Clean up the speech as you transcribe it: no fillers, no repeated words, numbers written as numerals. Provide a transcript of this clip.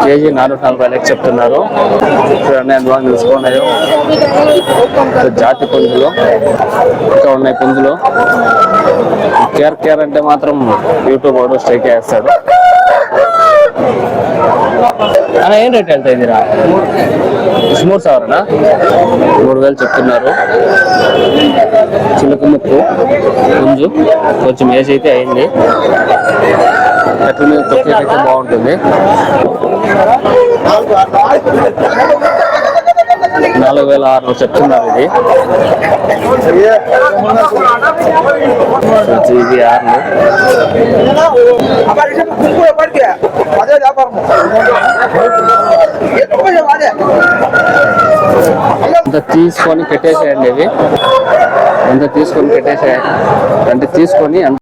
KG 440 చెప్తున్నారు. చూడండి ఎంత బాగా తెలుసుకున్నాయో. జాతి పుంజులు ఇంకా ఉన్నాయి. పుంజులు కేర్ అంటే మాత్రం యూట్యూబ్ వాడు స్ట్రైక్ వేస్తాడు. అలా ఏం రేట్ వెళ్తాయి ఇదిరా? 3,000 3,000 చెప్తున్నారు. చిలుక ముక్కు పుంజు కొంచెం ఏజ్ అయితే అయింది. అట్ల మీద తొక్కేటైతే బాగుంటుంది. 4,600 చెప్తున్నారు. ఇది ఆర్లు ఇంత తీసుకొని పెట్టేసేయండి. ఇవి ఎంత తీసుకొని పెట్టేసేయండి అంటే తీసుకొని